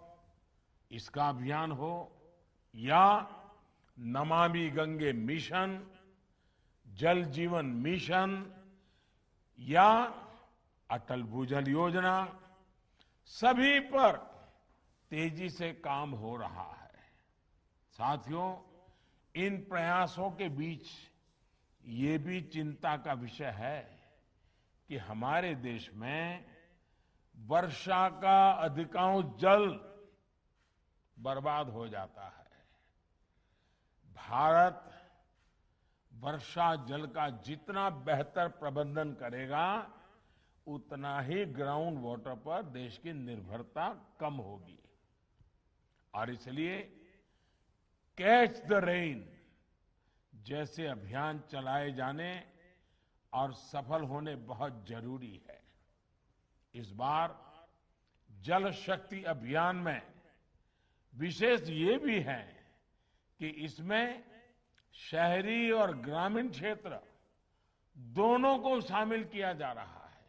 इसका अभियान हो, या नमामि गंगे मिशन, जल जीवन मिशन या अटल भूजल योजना, सभी पर तेजी से काम हो रहा है। साथियों, इन प्रयासों के बीच ये भी चिंता का विषय है कि हमारे देश में वर्षा का अधिकांश जल बर्बाद हो जाता है। भारत वर्षा जल का जितना बेहतर प्रबंधन करेगा, उतना ही ग्राउंड वाटर पर देश की निर्भरता कम होगी। और इसलिए कैच द रेन जैसे अभियान चलाए जाने और सफल होने बहुत जरूरी है। इस बार जल शक्ति अभियान में विशेष ये भी है कि इसमें शहरी और ग्रामीण क्षेत्र दोनों को शामिल किया जा रहा है।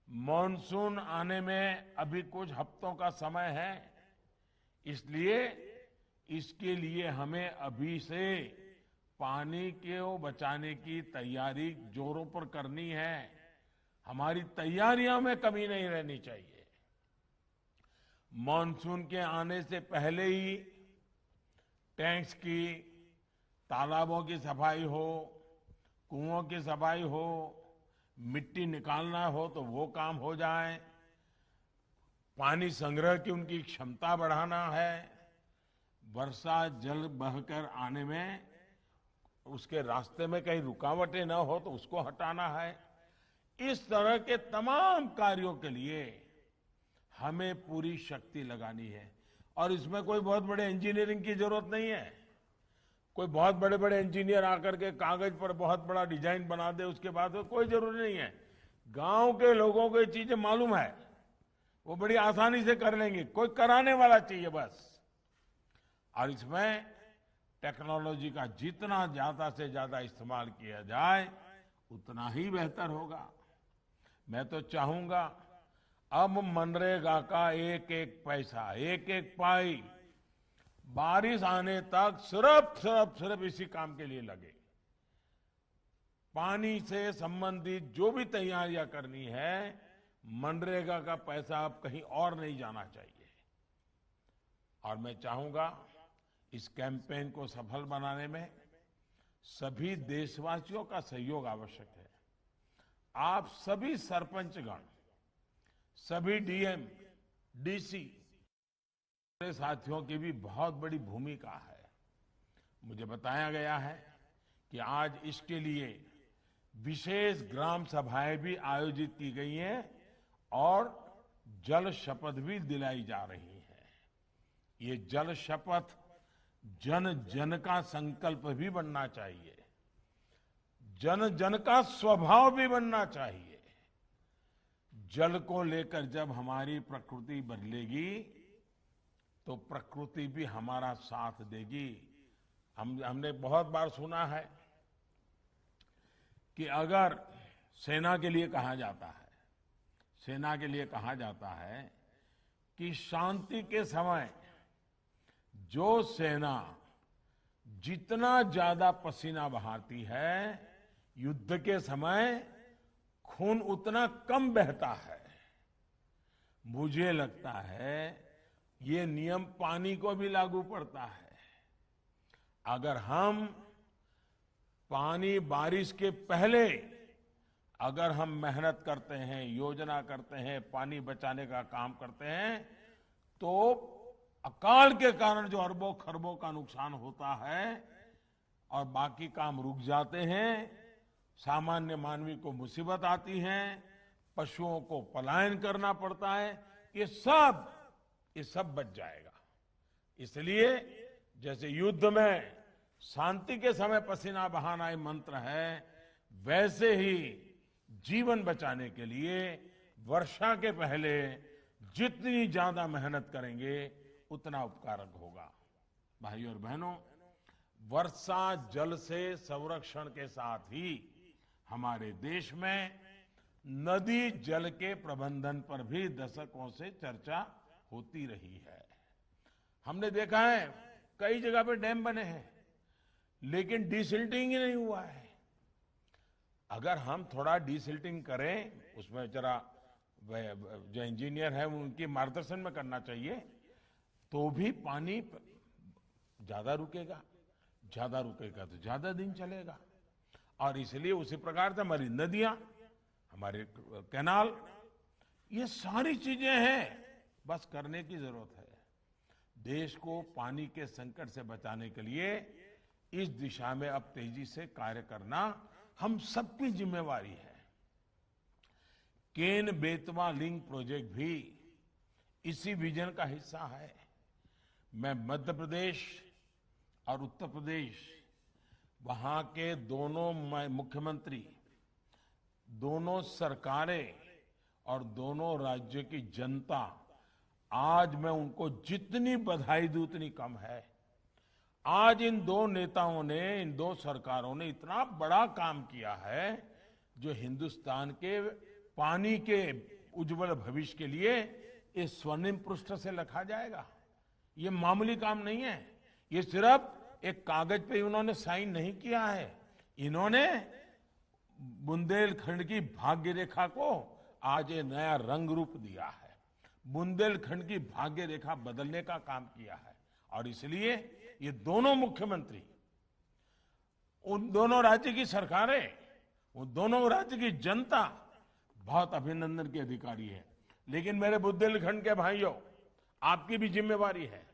मॉनसून आने में अभी कुछ हफ्तों का समय है, इसलिए इसके लिए हमें अभी से पानी को बचाने की तैयारी जोरों पर करनी है। हमारी तैयारियों में कमी नहीं रहनी चाहिए। मॉनसून के आने से पहले ही टैंक्स की, तालाबों की सफाई हो, कुओं की सफाई हो, मिट्टी निकालना हो तो वो काम हो जाए। पानी संग्रह की उनकी क्षमता बढ़ाना है। वर्षा जल बहकर आने में उसके रास्ते में कहीं रुकावटें न हो तो उसको हटाना है। इस तरह के तमाम कार्यों के लिए हमें पूरी शक्ति लगानी है। और इसमें कोई बहुत बड़े इंजीनियरिंग की जरूरत नहीं है। कोई बहुत बड़े बड़े इंजीनियर आकर के कागज पर बहुत बड़ा डिजाइन बना दे, उसके बाद कोई जरूरी नहीं है। गांव के लोगों को ये चीजें मालूम है, वो बड़ी आसानी से कर लेंगे। कोई कराने वाला चाहिए बस। और इसमें टेक्नोलॉजी का जितना ज्यादा से ज्यादा इस्तेमाल किया जाए, उतना ही बेहतर होगा। मैं तो चाहूंगा अब मनरेगा का एक एक पैसा, एक एक पाई बारिश आने तक सिर्फ इसी काम के लिए लगे। पानी से संबंधित जो भी तैयारियां करनी है, मनरेगा का पैसा अब कहीं और नहीं जाना चाहिए। और मैं चाहूंगा इस कैंपेन को सफल बनाने में सभी देशवासियों का सहयोग आवश्यक है। आप सभी सरपंचगण, सभी डीएम, डीसी साथियों की भी बहुत बड़ी भूमिका है। मुझे बताया गया है कि आज इसके लिए विशेष ग्राम सभाएं भी आयोजित की गई हैं और जल शपथ भी दिलाई जा रही है। ये जल शपथ जन जन का संकल्प भी बनना चाहिए, जन जन का स्वभाव भी बनना चाहिए। जल को लेकर जब हमारी प्रकृति बदलेगी तो प्रकृति भी हमारा साथ देगी। हमने बहुत बार सुना है कि अगर सेना के लिए कहा जाता है कि शांति के समय जो सेना जितना ज्यादा पसीना बहाती है, युद्ध के समय खून उतना कम बहता है। मुझे लगता है ये नियम पानी को भी लागू पड़ता है। अगर हम पानी बारिश के पहले अगर हम मेहनत करते हैं, योजना करते हैं, पानी बचाने का काम करते हैं, तो अकाल के कारण जो अरबों खरबों का नुकसान होता है और बाकी काम रुक जाते हैं, सामान्य मानवी को मुसीबत आती है, पशुओं को पलायन करना पड़ता है, ये सब बच जाएगा। इसलिए जैसे युद्ध में शांति के समय पसीना बहाना ये मंत्र है, वैसे ही जीवन बचाने के लिए वर्षा के पहले जितनी ज्यादा मेहनत करेंगे उतना उपकारक होगा। भाइयों और बहनों, वर्षा जल से संरक्षण के साथ ही हमारे देश में नदी जल के प्रबंधन पर भी दशकों से चर्चा होती रही है। हमने देखा है कई जगह पे डैम बने हैं, लेकिन डिसिल्टिंग ही नहीं हुआ है। अगर हम थोड़ा डिसिल्टिंग करें, उसमें जरा जो इंजीनियर है उनके मार्गदर्शन में करना चाहिए, तो भी पानी ज्यादा रुकेगा तो ज्यादा दिन चलेगा। और इसलिए उसी प्रकार से हमारी नदियां, हमारे कैनाल, ये सारी चीजें हैं, बस करने की जरूरत है। देश को पानी के संकट से बचाने के लिए इस दिशा में अब तेजी से कार्य करना हम सबकी जिम्मेवारी है। केन बेतवा लिंक प्रोजेक्ट भी इसी विजन का हिस्सा है। मैं मध्य प्रदेश और उत्तर प्रदेश, वहां के दोनों मुख्यमंत्री, दोनों सरकारें और दोनों राज्य की जनता, आज मैं उनको जितनी बधाई दूं उतनी कम है। आज इन दो नेताओं ने, इन दो सरकारों ने इतना बड़ा काम किया है जो हिंदुस्तान के पानी के उज्जवल भविष्य के लिए इस स्वर्णिम पृष्ठ से लिखा जाएगा। ये मामूली काम नहीं है। ये सिर्फ एक कागज पे उन्होंने साइन नहीं किया है, इन्होंने बुंदेलखंड की भाग्य रेखा को आज ये नया रंग रूप दिया है। बुंदेलखंड की भाग्य रेखा बदलने का काम किया है। और इसलिए ये दोनों मुख्यमंत्री, उन दोनों राज्य की सरकारें, उन दोनों राज्य की जनता बहुत अभिनंदन के अधिकारी है। लेकिन मेरे बुंदेलखंड के भाइयों, आपकी भी जिम्मेवारी है।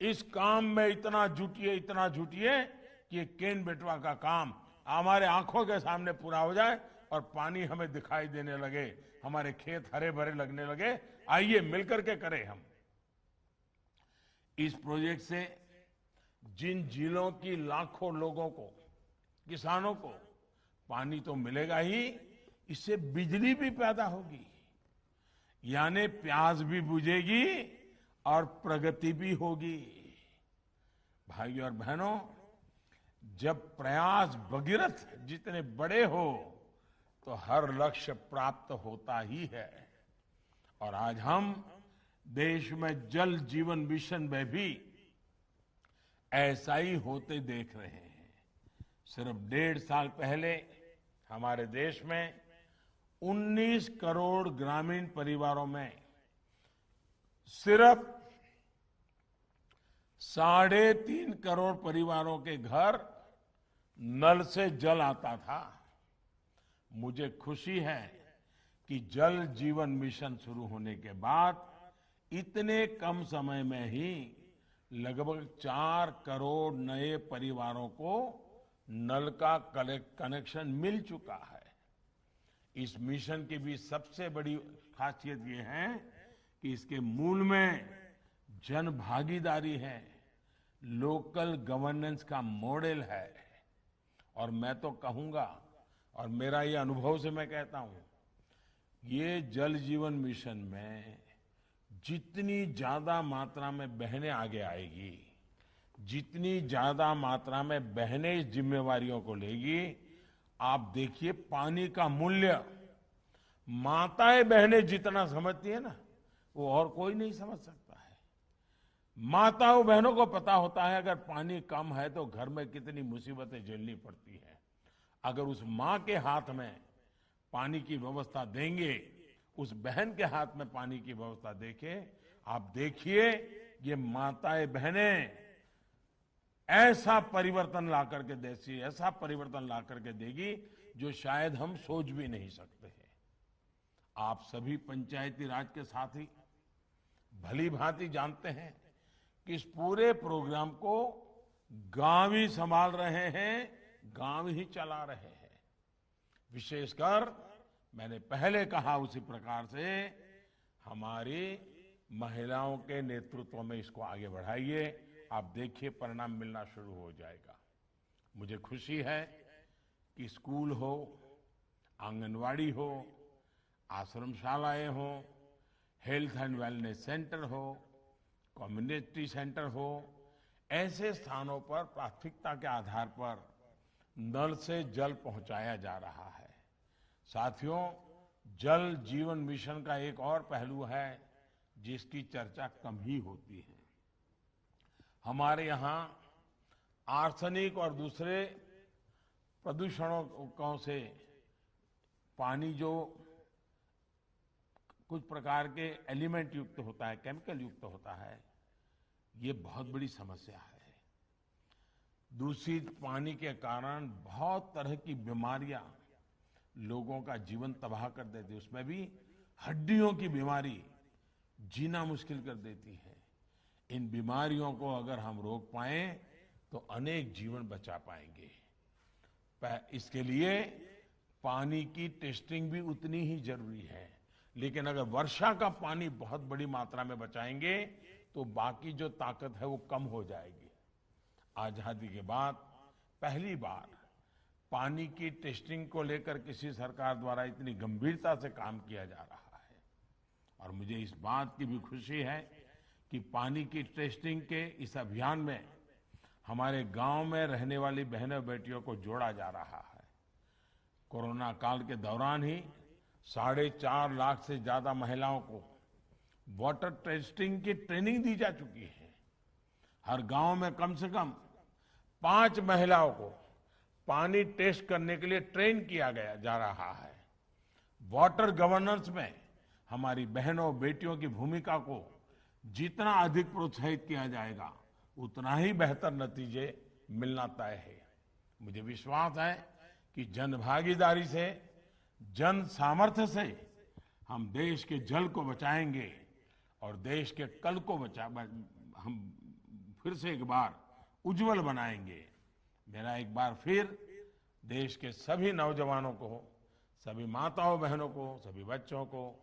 इस काम में इतना जुटिए कि ये केन बेटवा का काम हमारे आंखों के सामने पूरा हो जाए और पानी हमें दिखाई देने लगे, हमारे खेत हरे भरे लगने लगे। आइए मिलकर के करें हम। इस प्रोजेक्ट से जिन जिलों की लाखों लोगों को, किसानों को पानी तो मिलेगा ही, इससे बिजली भी पैदा होगी, यानी प्यास भी बुझेगी और प्रगति भी होगी। भाइयों और बहनों, जब प्रयास भगीरथ जितने बड़े हो तो हर लक्ष्य प्राप्त होता ही है। और आज हम देश में जल जीवन मिशन में भी ऐसा ही होते देख रहे हैं। सिर्फ 1.5 साल पहले हमारे देश में 19 करोड़ ग्रामीण परिवारों में सिर्फ 3.5 करोड़ परिवारों के घर नल से जल आता था। मुझे खुशी है कि जल जीवन मिशन शुरू होने के बाद इतने कम समय में ही लगभग 4 करोड़ नए परिवारों को नल का कनेक्शन मिल चुका है। इस मिशन की भी सबसे बड़ी खासियत ये है कि इसके मूल में जन भागीदारी है, लोकल गवर्नेंस का मॉडल है। और मैं तो कहूंगा, और मेरा ये अनुभव से मैं कहता हूं, ये जल जीवन मिशन में जितनी ज्यादा मात्रा में बहनें आगे आएगी, जितनी ज्यादा मात्रा में बहनें इस जिम्मेवारियों को लेगी, आप देखिए पानी का मूल्य माताएं बहनें जितना समझती है ना, वो और कोई नहीं समझ सकता है। माताओं बहनों को पता होता है अगर पानी कम है तो घर में कितनी मुसीबतें झेलनी पड़ती है। अगर उस मां के हाथ में पानी की व्यवस्था देंगे, उस बहन के हाथ में पानी की व्यवस्था देखे, आप देखिए ये माताएं बहनें ऐसा परिवर्तन ला करके देती, ऐसा परिवर्तन ला करके देगी जो शायद हम सोच भी नहीं सकते हैं। आप सभी पंचायती राज के साथी भली भांति जानते हैं कि इस पूरे प्रोग्राम को गांव ही संभाल रहे हैं, गांव ही चला रहे हैं। विशेषकर मैंने पहले कहा उसी प्रकार से हमारी महिलाओं के नेतृत्व में इसको आगे बढ़ाइए। आप देखिए परिणाम मिलना शुरू हो जाएगा। मुझे खुशी है कि स्कूल हो, आंगनवाड़ी हो, आश्रमशालाएं हो, हेल्थ एंड वेलनेस सेंटर हो, कम्युनिटी सेंटर हो, ऐसे स्थानों पर प्राथमिकता के आधार पर नल से जल पहुंचाया जा रहा है। साथियों, जल जीवन मिशन का एक और पहलू है जिसकी चर्चा कम ही होती है। हमारे यहाँ आर्सेनिक और दूसरे प्रदूषणों से पानी जो कुछ प्रकार के एलिमेंट युक्त होता है, केमिकल युक्त होता है, ये बहुत बड़ी समस्या है। दूषित पानी के कारण बहुत तरह की बीमारियां लोगों का जीवन तबाह कर देती है। उसमें भी हड्डियों की बीमारी जीना मुश्किल कर देती है। इन बीमारियों को अगर हम रोक पाए तो अनेक जीवन बचा पाएंगे। इसके लिए पानी की टेस्टिंग भी उतनी ही जरूरी है। लेकिन अगर वर्षा का पानी बहुत बड़ी मात्रा में बचाएंगे तो बाकी जो ताकत है वो कम हो जाएगी। आजादी के बाद पहली बार पानी की टेस्टिंग को लेकर किसी सरकार द्वारा इतनी गंभीरता से काम किया जा रहा है। और मुझे इस बात की भी खुशी है कि पानी की टेस्टिंग के इस अभियान में हमारे गांव में रहने वाली बहनों बेटियों को जोड़ा जा रहा है। कोरोना काल के दौरान ही 4.5 लाख से ज्यादा महिलाओं को वाटर टेस्टिंग की ट्रेनिंग दी जा चुकी है। हर गांव में कम से कम 5 महिलाओं को पानी टेस्ट करने के लिए ट्रेन किया गया जा रहा है। वाटर गवर्नेंस में हमारी बहनों बेटियों की भूमिका को जितना अधिक प्रोत्साहित किया जाएगा उतना ही बेहतर नतीजे मिलना तय है। मुझे विश्वास है कि जन भागीदारी से, जन सामर्थ्य से हम देश के जल को बचाएंगे और देश के कल को हम फिर से एक बार उज्जवल बनाएंगे। मेरा एक बार फिर देश के सभी नौजवानों को, सभी माताओं बहनों को, सभी बच्चों को,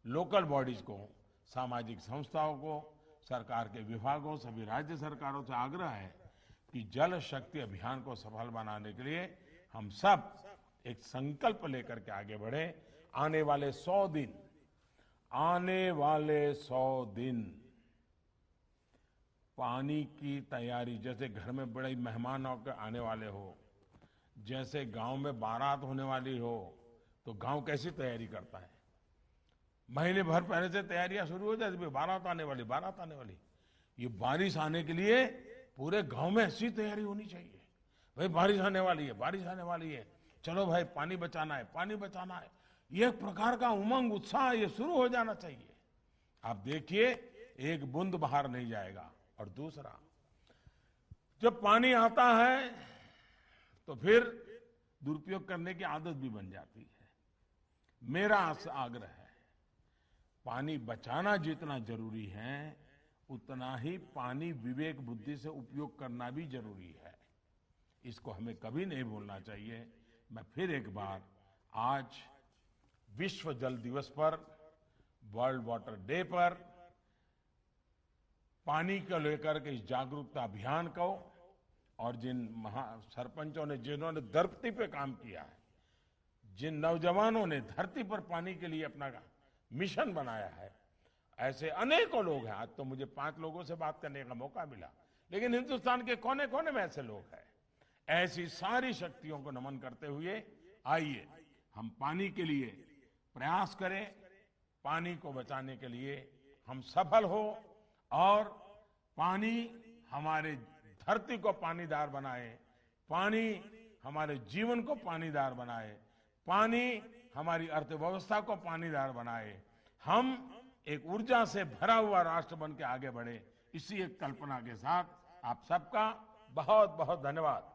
लोकल बॉडीज को, सामाजिक संस्थाओं को, सरकार के विभागों, सभी राज्य सरकारों से आग्रह है कि जल शक्ति अभियान को सफल बनाने के लिए हम सब एक संकल्प लेकर के आगे बढ़े। आने वाले 100 दिन पानी की तैयारी, जैसे घर में बड़े मेहमान होकर आने वाले हो, जैसे गांव में बारात होने वाली हो, तो गांव कैसी तैयारी करता है? महीने भर पहले से तैयारियां शुरू हो जाती है। बारात आने वाली। ये बारिश आने के लिए पूरे गांव में ऐसी तैयारी होनी चाहिए। भाई बारिश आने वाली है, चलो भाई पानी बचाना है। ये एक प्रकार का उमंग, उत्साह ये शुरू हो जाना चाहिए। आप देखिए एक बूंद बाहर नहीं जाएगा। और दूसरा, जब पानी आता है तो फिर दुरुपयोग करने की आदत भी बन जाती है। मेरा आग्रह है, पानी बचाना जितना जरूरी है उतना ही पानी विवेक बुद्धि से उपयोग करना भी जरूरी है। इसको हमें कभी नहीं भूलना चाहिए। मैं फिर एक बार आज विश्व जल दिवस पर, वर्ल्ड वाटर डे पर पानी को लेकर के इस जागरूकता अभियान को, और जिन सरपंचों ने, जिन्होंने धरती पे काम किया है, जिन नौजवानों ने धरती पर पानी के लिए अपना मिशन बनाया है, ऐसे अनेकों लोग हैं। आज तो मुझे 5 लोगों से बात करने का मौका मिला, लेकिन हिंदुस्तान के कोने कोने में ऐसे लोग हैं। ऐसी सारी शक्तियों को नमन करते हुए आइए हम पानी के लिए प्रयास करें, पानी को बचाने के लिए हम सफल हो और पानी हमारे धरती को पानीदार बनाए, पानी हमारे जीवन को पानीदार बनाए, पानी हमारी अर्थव्यवस्था को पानीदार बनाए, हम एक ऊर्जा से भरा हुआ राष्ट्र बन के आगे बढ़े, इसी एक कल्पना के साथ आप सबका बहुत बहुत धन्यवाद।